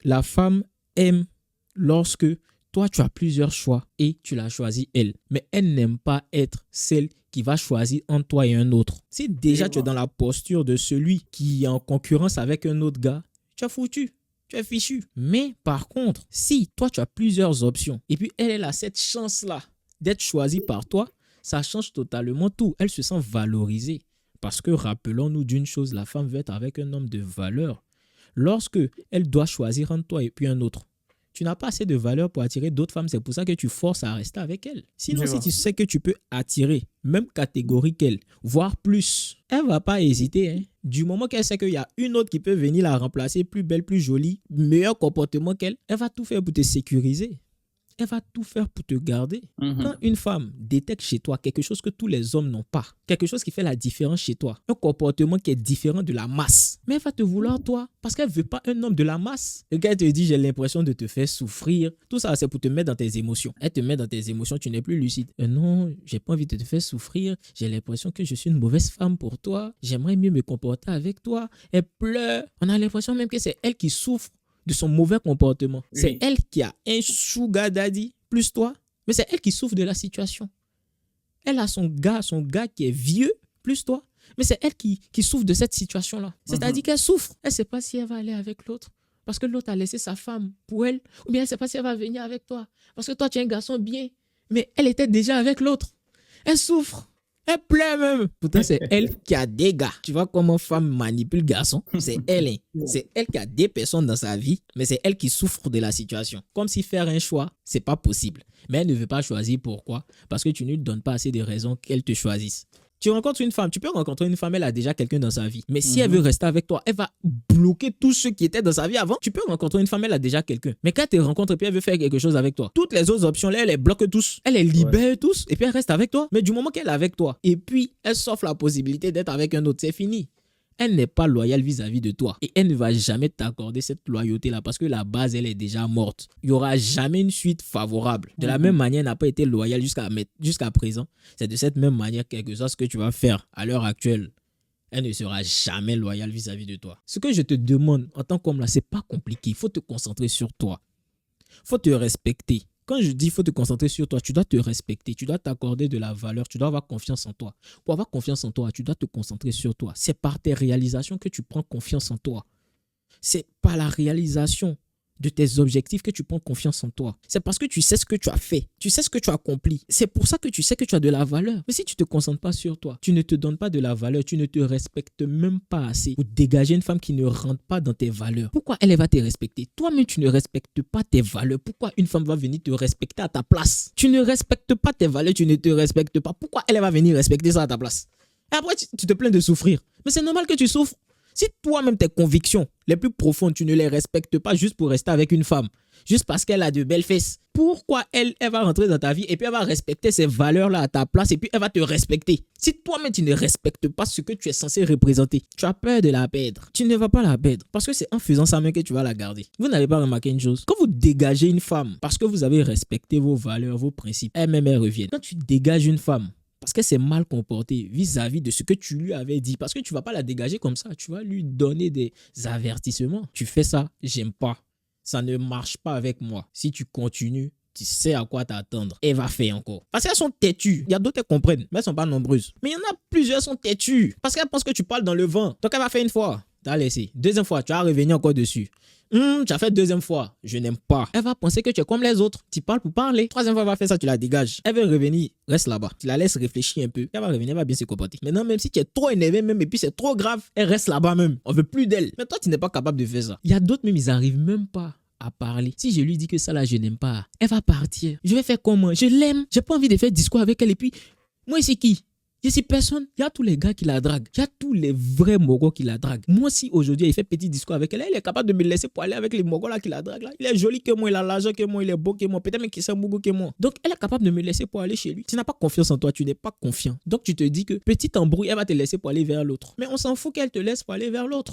la femme aime lorsque toi, tu as plusieurs choix et tu l'as choisi elle. Mais elle n'aime pas être celle qui va choisir entre toi et un autre. Si déjà tu es dans la posture de celui qui est en concurrence avec un autre gars, tu as foutu. Tu es fichu. Mais par contre, si toi, tu as plusieurs options et puis elle a cette chance-là d'être choisie par toi, ça change totalement tout. Elle se sent valorisée. Parce que rappelons-nous d'une chose, la femme veut être avec un homme de valeur. Lorsque elle doit choisir entre toi et puis un autre, tu n'as pas assez de valeur pour attirer d'autres femmes. C'est pour ça que tu forces à rester avec elle. Sinon, si tu sais que tu peux attirer même catégorie qu'elle, voire plus, elle ne va pas hésiter. Hein. Du moment qu'elle sait qu'il y a une autre qui peut venir la remplacer, plus belle, plus jolie, meilleur comportement qu'elle, elle va tout faire pour te sécuriser. Elle va tout faire pour te garder. Quand une femme détecte chez toi quelque chose que tous les hommes n'ont pas, quelque chose qui fait la différence chez toi, un comportement qui est différent de la masse, mais elle va te vouloir toi parce qu'elle ne veut pas un homme de la masse. Et quand elle te dit j'ai l'impression de te faire souffrir, tout ça c'est pour te mettre dans tes émotions. Elle te met dans tes émotions, tu n'es plus lucide. Non, j'ai pas envie de te faire souffrir, j'ai l'impression que je suis une mauvaise femme pour toi, j'aimerais mieux me comporter avec toi. Elle pleure, on a l'impression même que c'est elle qui souffre de son mauvais comportement. Oui. C'est elle qui a un sugar daddy plus toi, mais c'est elle qui souffre de la situation. Elle a son gars qui est vieux plus toi, mais c'est elle qui souffre de cette situation-là. C'est-à-dire qu'elle souffre. Elle ne sait pas si elle va aller avec l'autre parce que l'autre a laissé sa femme pour elle, ou bien elle ne sait pas si elle va venir avec toi parce que toi tu es un garçon bien, mais elle était déjà avec l'autre. Elle souffre. Elle pleure même. Pourtant, c'est elle qui a des gars. Tu vois comment femme manipule le garçon? C'est elle. Hein. C'est elle qui a des personnes dans sa vie, mais c'est elle qui souffre de la situation. Comme si faire un choix, c'est pas possible. Mais elle ne veut pas choisir. Pourquoi? Parce que tu ne lui donnes pas assez de raisons qu'elle te choisisse. Tu rencontres une femme, tu peux rencontrer une femme, elle a déjà quelqu'un dans sa vie. Mais si elle veut rester avec toi, elle va bloquer tous ceux qui étaient dans sa vie avant. Tu peux rencontrer une femme, elle a déjà quelqu'un. Mais quand elle te rencontre et puis elle veut faire quelque chose avec toi, toutes les autres options là, elle les bloque tous. Elle les libère tous et puis elle reste avec toi. Mais du moment qu'elle est avec toi et puis elle s'offre la possibilité d'être avec un autre, c'est fini. Elle n'est pas loyale vis-à-vis de toi. Et elle ne va jamais t'accorder cette loyauté-là parce que la base, elle est déjà morte. Il n'y aura jamais une suite favorable. De la même manière, elle n'a pas été loyale jusqu'à présent. C'est de cette même manière, quelque chose que tu vas faire à l'heure actuelle, elle ne sera jamais loyale vis-à-vis de toi. Ce que je te demande en tant qu'homme là, c'est pas compliqué. Il faut te concentrer sur toi. Il faut te respecter. Quand je dis qu'il faut te concentrer sur toi, tu dois te respecter, tu dois t'accorder de la valeur, tu dois avoir confiance en toi. Pour avoir confiance en toi, tu dois te concentrer sur toi. C'est par tes réalisations que tu prends confiance en toi. C'est par la réalisation de tes objectifs que tu prends confiance en toi. C'est parce que tu sais ce que tu as fait, tu sais ce que tu as accompli. C'est pour ça que tu sais que tu as de la valeur. Mais si tu ne te concentres pas sur toi, tu ne te donnes pas de la valeur, tu ne te respectes même pas assez pour dégager une femme qui ne rentre pas dans tes valeurs. Pourquoi elle va te respecter? Toi-même, tu ne respectes pas tes valeurs. Pourquoi une femme va venir te respecter à ta place? Tu ne respectes pas tes valeurs, tu ne te respectes pas. Pourquoi elle va venir respecter ça à ta place? Et après, tu te plains de souffrir. Mais c'est normal que tu souffres. Si toi-même, tes convictions les plus profondes, tu ne les respectes pas juste pour rester avec une femme, juste parce qu'elle a de belles fesses, pourquoi elle va rentrer dans ta vie et puis elle va respecter ces valeurs-là à ta place et puis elle va te respecter? Si toi-même, tu ne respectes pas ce que tu es censé représenter, tu as peur de la perdre. Tu ne vas pas la perdre parce que c'est en faisant ça même que tu vas la garder. Vous n'avez pas remarqué une chose? Quand vous dégagez une femme parce que vous avez respecté vos valeurs, vos principes, elle-même, elle revient. Quand tu dégages une femme parce qu'elle s'est mal comportée vis-à-vis de ce que tu lui avais dit. Parce que tu ne vas pas la dégager comme ça. Tu vas lui donner des avertissements. Tu fais ça, j'aime pas. Ça ne marche pas avec moi. Si tu continues, tu sais à quoi t'attendre. Elle va faire encore. Parce qu'elles sont têtues. Il y a d'autres qui comprennent, mais elles ne sont pas nombreuses. Mais il y en a plusieurs qui sont têtues. Parce qu'elles pensent que tu parles dans le vent. Donc elle va faire une fois. Tu as laissé. Deuxième fois, tu vas revenir encore dessus. Tu as fait deuxième fois, je n'aime pas. Elle va penser que tu es comme les autres. Tu parles pour parler. Troisième fois, elle va faire ça, tu la dégages. Elle va revenir, reste là-bas. Tu la laisses réfléchir un peu. Elle va revenir, elle va bien se comporter. Maintenant, même si tu es trop énervé même et puis c'est trop grave, elle reste là-bas même. On veut plus d'elle. Mais toi, tu n'es pas capable de faire ça. Il y a d'autres même, ils n'arrivent même pas à parler. Si je lui dis que ça là, je n'aime pas, elle va partir. Je vais faire comment? Je l'aime. J'ai pas envie de faire discours avec elle et puis, moi, c'est qui? Je suis personne. Il y a tous les gars qui la draguent. Il y a tous les vrais mogos qui la draguent. Moi, si aujourd'hui, il fait petit discours avec elle, il est capable de me laisser pour aller avec les mogos là qui la draguent là. Il est joli que moi, il a l'argent que moi, il est beau que moi. Peut-être même qu'il s'est bougou que moi. Donc, elle est capable de me laisser pour aller chez lui. Tu n'as pas confiance en toi, tu n'es pas confiant. Donc, tu te dis que petit embrouille, elle va te laisser pour aller vers l'autre. Mais on s'en fout qu'elle te laisse pour aller vers l'autre.